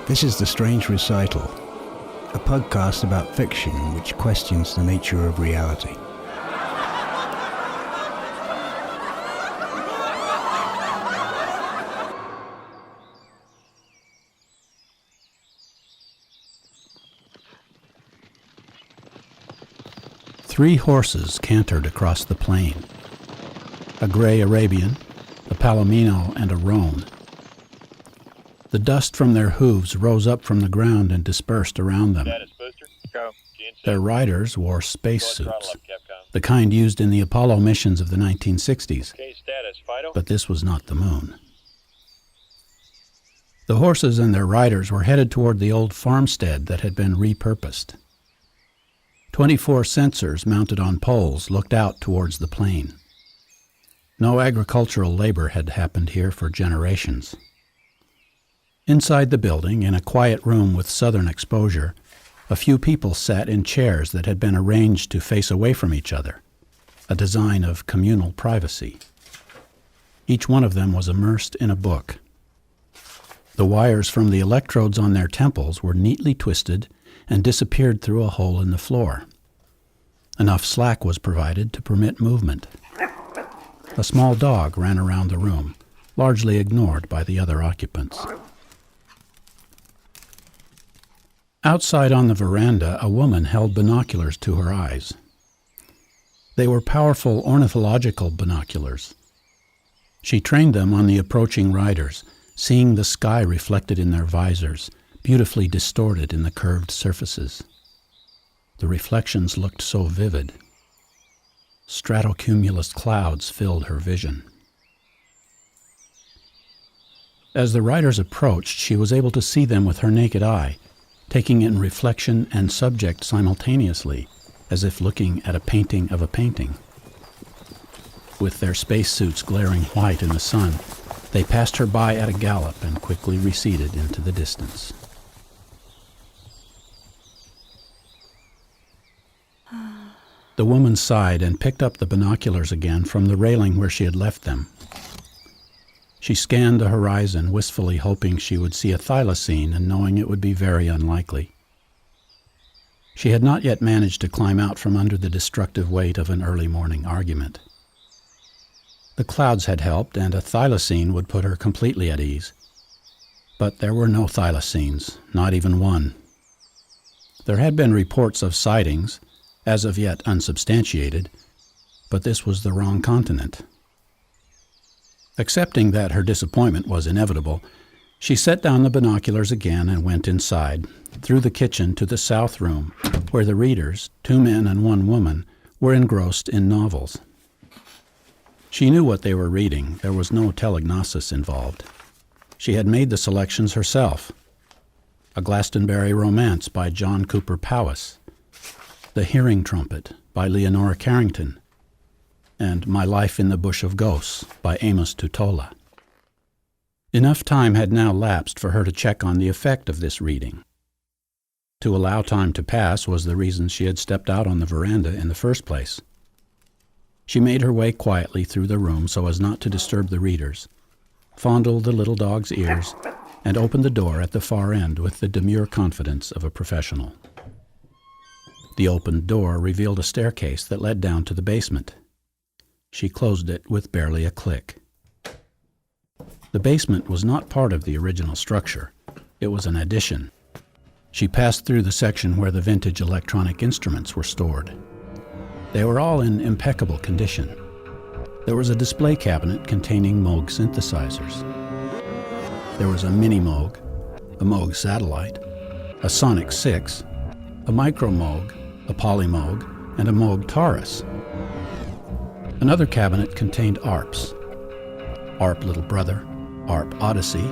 This is The Strange Recital, a podcast about fiction which questions the nature of reality. Three horses cantered across the plain. A gray Arabian, a Palomino, and a Roan. The dust from their hooves rose up from the ground and dispersed around them. Their riders wore spacesuits, the kind used in the Apollo missions of the 1960s. But this was not the moon. The horses and their riders were headed toward the old farmstead that had been repurposed. 24 sensors mounted on poles looked out towards the plain. No agricultural labor had happened here for generations. Inside the building, in a quiet room with southern exposure, a few people sat in chairs that had been arranged to face away from each other, a design of communal privacy. Each one of them was immersed in a book. The wires from the electrodes on their temples were neatly twisted and disappeared through a hole in the floor. Enough slack was provided to permit movement. A small dog ran around the room, largely ignored by the other occupants. Outside on the veranda, a woman held binoculars to her eyes. They were powerful ornithological binoculars. She trained them on the approaching riders, seeing the sky reflected in their visors, beautifully distorted in the curved surfaces. The reflections looked so vivid. Stratocumulus clouds filled her vision. As the riders approached, she was able to see them with her naked eye, taking in reflection and subject simultaneously, as if looking at a painting of a painting. With their spacesuits glaring white in the sun, they passed her by at a gallop and quickly receded into the distance. The woman sighed and picked up the binoculars again from the railing where she had left them. She scanned the horizon, wistfully hoping she would see a thylacine and knowing it would be very unlikely. She had not yet managed to climb out from under the destructive weight of an early morning argument. The clouds had helped, and a thylacine would put her completely at ease. But there were no thylacines, not even one. There had been reports of sightings, as of yet unsubstantiated, but this was the wrong continent. Accepting that her disappointment was inevitable, she set down the binoculars again and went inside, through the kitchen to the south room, where the readers, 2 men and 1 woman, were engrossed in novels. She knew what they were reading. There was no telegnosis involved. She had made the selections herself. A Glastonbury Romance by John Cooper Powys, The Hearing Trumpet by Leonora Carrington, and My Life in the Bush of Ghosts by Amos Tutola. Enough time had now lapsed for her to check on the effect of this reading. To allow time to pass was the reason she had stepped out on the veranda in the first place. She made her way quietly through the room so as not to disturb the readers, fondled the little dog's ears, and opened the door at the far end with the demure confidence of a professional. The opened door revealed a staircase that led down to the basement. She closed it with barely a click. The basement was not part of the original structure. It was an addition. She passed through the section where the vintage electronic instruments were stored. They were all in impeccable condition. There was a display cabinet containing Moog synthesizers. There was a Mini Moog, a Moog Satellite, a Sonic 6, a Micro Moog, a Poly Moog, and a Moog Taurus. Another cabinet contained ARPs. ARP Little Brother, ARP Odyssey,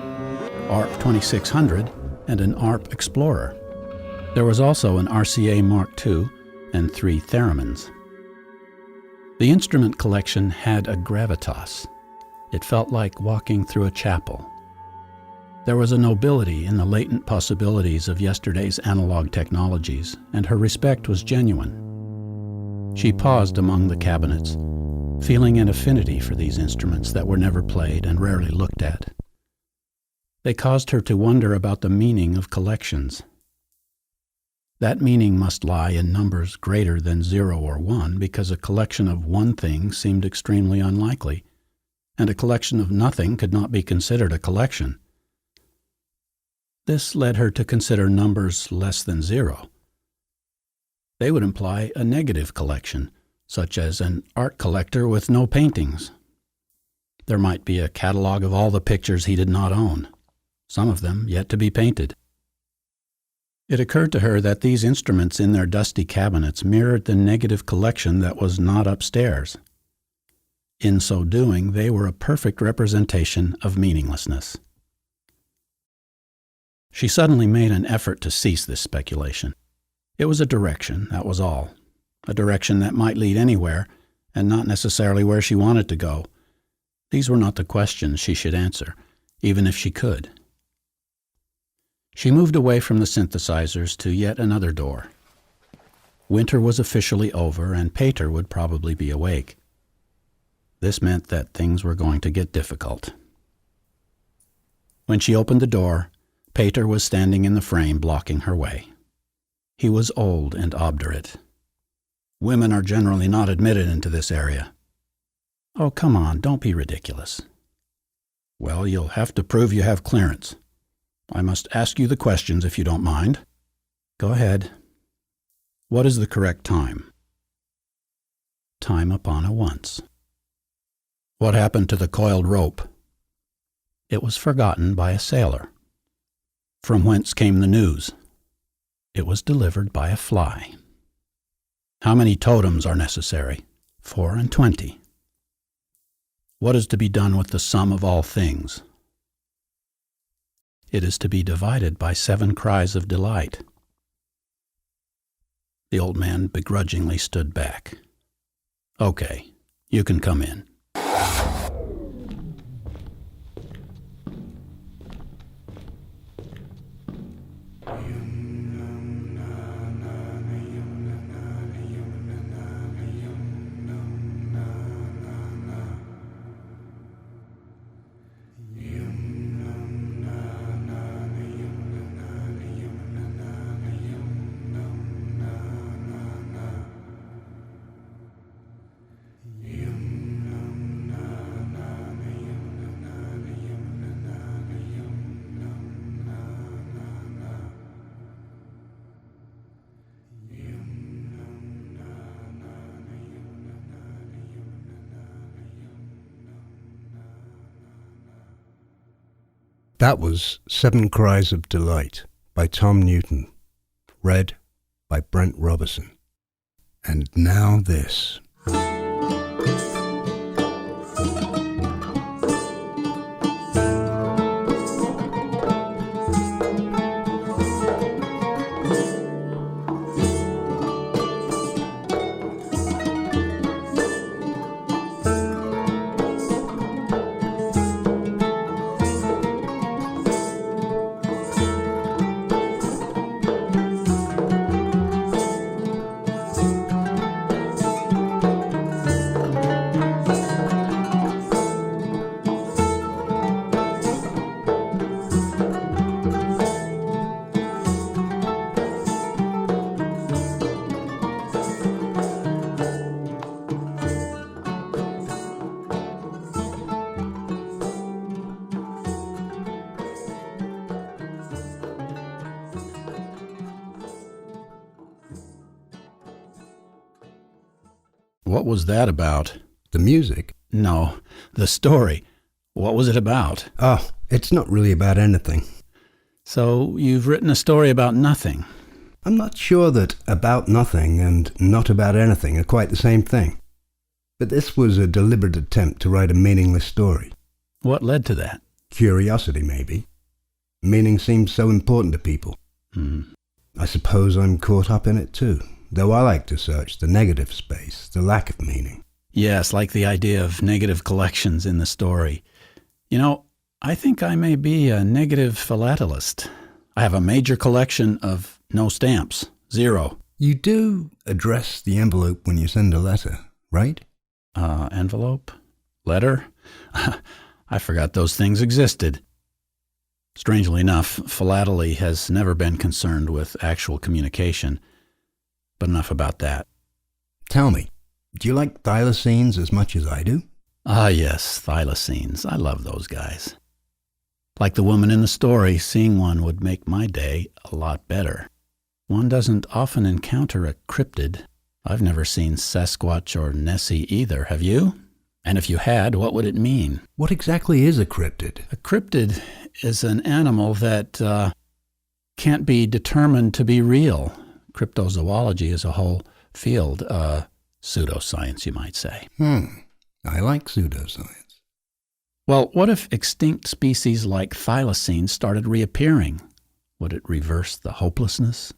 ARP 2600, and an ARP Explorer. There was also an RCA Mark II and 3 theremins. The instrument collection had a gravitas. It felt like walking through a chapel. There was a nobility in the latent possibilities of yesterday's analog technologies, and her respect was genuine. She paused among the cabinets, feeling an affinity for these instruments that were never played and rarely looked at. They caused her to wonder about the meaning of collections. That meaning must lie in numbers greater than 0 or 1, because a collection of one thing seemed extremely unlikely, and a collection of nothing could not be considered a collection. This led her to consider numbers less than 0. They would imply a negative collection, such as an art collector with no paintings. There might be a catalog of all the pictures he did not own, some of them yet to be painted. It occurred to her that these instruments in their dusty cabinets mirrored the negative collection that was not upstairs. In so doing, they were a perfect representation of meaninglessness. She suddenly made an effort to cease this speculation. It was a direction, that was all. A direction that might lead anywhere, and not necessarily where she wanted to go. These were not the questions she should answer, even if she could. She moved away from the synthesizers to yet another door. Winter was officially over, and Pater would probably be awake. This meant that things were going to get difficult. When she opened the door, Pater was standing in the frame blocking her way. He was old and obdurate. "Women are generally not admitted into this area." "Oh, come on, don't be ridiculous." "Well, you'll have to prove you have clearance. I must ask you the questions if you don't mind." "Go ahead." "What is the correct time?" "Time upon a once." "What happened to the coiled rope?" "It was forgotten by a sailor." "From whence came the news?" "It was delivered by a fly." "How many totems are necessary?" 24. "What is to be done with the sum of all things?" "It is to be divided by 7 cries of delight." The old man begrudgingly stood back. "Okay, you can come in." That was 7 Cries of Delight by Tom Newton, read by Brent Robertson. And now this. What was that about? The music? No, the story. What was it about? Oh, it's not really about anything. So you've written a story about nothing. I'm not sure that about nothing and not about anything are quite the same thing. But this was a deliberate attempt to write a meaningless story. What led to that? Curiosity, maybe. Meaning seems so important to people. I suppose I'm caught up in it too, though I like to search the negative space, the lack of meaning. Yes, like the idea of negative collections in the story. You know, I think I may be a negative philatelist. I have a major collection of no stamps, 0. You do address the envelope when you send a letter, right? Envelope? Letter? I forgot those things existed. Strangely enough, philately has never been concerned with actual communication. But enough about that. Tell me, do you like thylacines as much as I do? Ah, yes, thylacines. I love those guys. Like the woman in the story, seeing one would make my day a lot better. One doesn't often encounter a cryptid. I've never seen Sasquatch or Nessie either, have you? And if you had, what would it mean? What exactly is a cryptid? A cryptid is an animal that can't be determined to be real. Cryptozoology is a whole field, pseudoscience, you might say. I like pseudoscience. Well, what if extinct species like thylacines started reappearing? Would it reverse the hopelessness?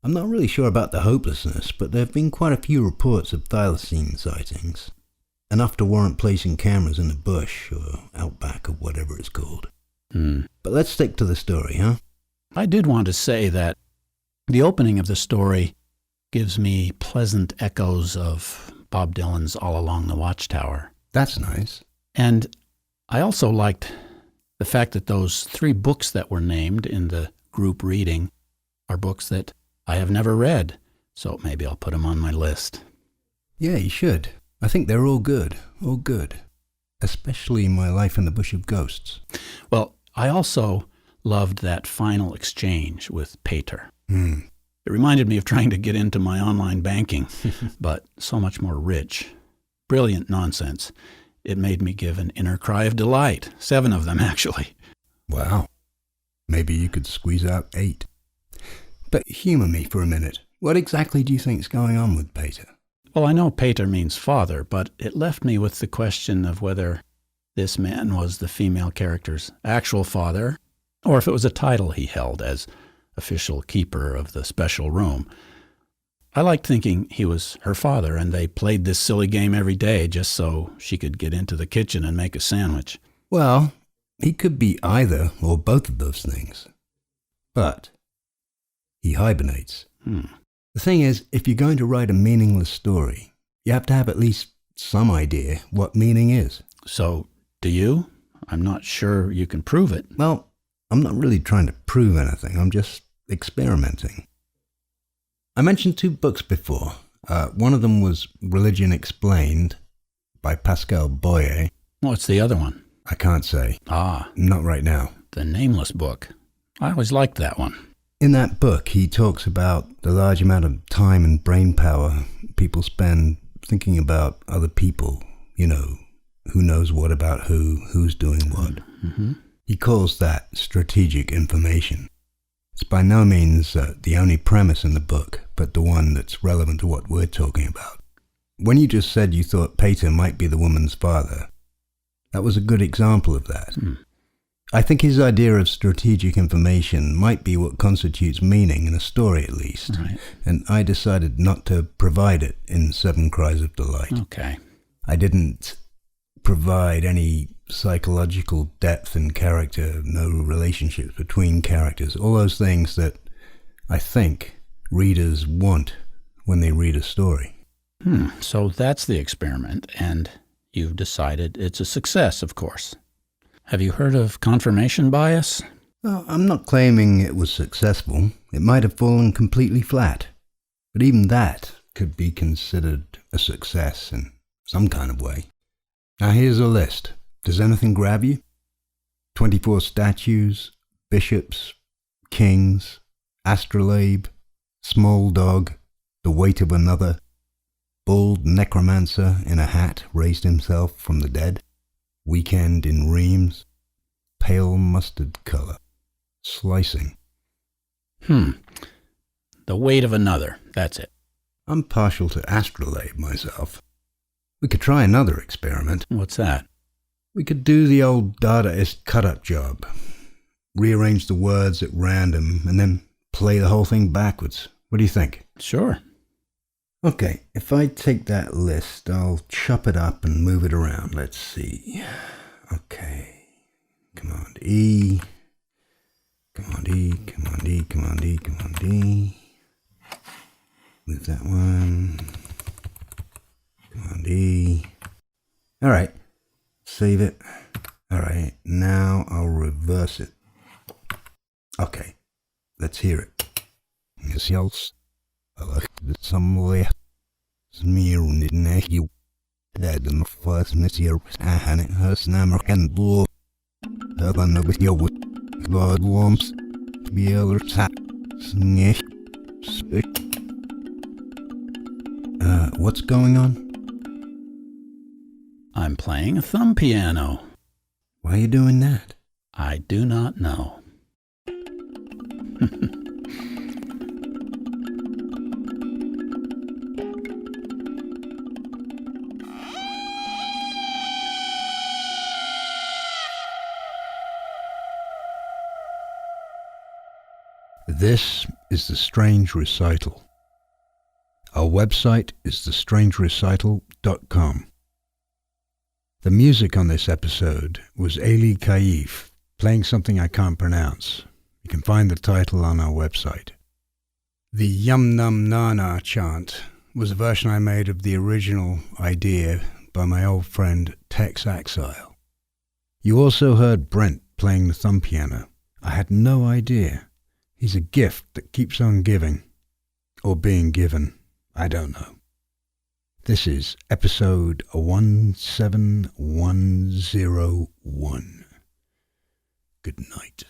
I'm not really sure about the hopelessness, but there have been quite a few reports of thylacine sightings. Enough to warrant placing cameras in the bush, or outback, or whatever it's called. But let's stick to the story, huh? I did want to say that the opening of the story gives me pleasant echoes of Bob Dylan's All Along the Watchtower. That's nice. And I also liked the fact that those 3 books that were named in the group reading are books that I have never read, so maybe I'll put them on my list. Yeah, you should. I think they're all good. All good. Especially My Life in the Bush of Ghosts. Well, I also loved that final exchange with Pater. It reminded me of trying to get into my online banking, but so much more rich. Brilliant nonsense. It made me give an inner cry of delight. 7 of them, actually. Wow. Maybe you could squeeze out 8. But humor me for a minute. What exactly do you think's going on with Pater? Well, I know Pater means father, but it left me with the question of whether this man was the female character's actual father, or if it was a title he held as official keeper of the special room. I liked thinking he was her father, and they played this silly game every day just so she could get into the kitchen and make a sandwich. Well, he could be either or both of those things. But he hibernates. The thing is, if you're going to write a meaningless story, you have to have at least some idea what meaning is. So, do you? I'm not sure you can prove it. Well, I'm not really trying to prove anything. I'm just experimenting. I mentioned 2 books before. One of them was Religion Explained by Pascal Boyer. What's the other one? I can't say. Not right now. The Nameless Book. I always liked that one. In that book, he talks about the large amount of time and brain power people spend thinking about other people, you know, who knows what about who's doing what. He calls that strategic information. It's by no means the only premise in the book, but the one that's relevant to what we're talking about. When you just said you thought Pater might be the woman's father, that was a good example of that. I think his idea of strategic information might be what constitutes meaning in a story, at least. Right. And I decided not to provide it in 7 Cries of Delight. Okay. I didn't provide any psychological depth in character, no relationships between characters, all those things that I think readers want when they read a story. So that's the experiment, and you've decided it's a success, of course. Have you heard of confirmation bias? Well, I'm not claiming it was successful. It might have fallen completely flat. But even that could be considered a success in some kind of way. Now here's a list. Does anything grab you? 24 statues, bishops, kings, astrolabe, small dog, the weight of another, bald necromancer in a hat raised himself from the dead, weekend in Reims, pale mustard color, slicing. The weight of another, that's it. I'm partial to astrolabe myself. We could try another experiment. What's that? We could do the old Dadaist cut-up job. Rearrange the words at random and then play the whole thing backwards. What do you think? Sure. Okay, if I take that list, I'll chop it up and move it around. Let's see. Okay. Come on, E. Come on, D. Come on, D. Come on, D. Come on, D. Move that one. Come on, D. All right. Save it. All right. Now I'll reverse it. Okay, let's hear it. Yes, yes. Somewhere. Smearing neck you. That in the first miss here. I had it. Her snammer can blow. Her gonna with your wood. God worms. Be other tap. Snake. Spick. What's going on? I'm playing a thumb piano. Why are you doing that? I do not know. This is The Strange Recital. Our website is thestrangerecital.com. The music on this episode was Ali Kaif, playing something I can't pronounce. You can find the title on our website. The Yum Num Nana chant was a version I made of the original idea by my old friend Tex Axile. You also heard Brent playing the thumb piano. I had no idea. He's a gift that keeps on giving. Or being given. I don't know. This is episode 17101. Good night.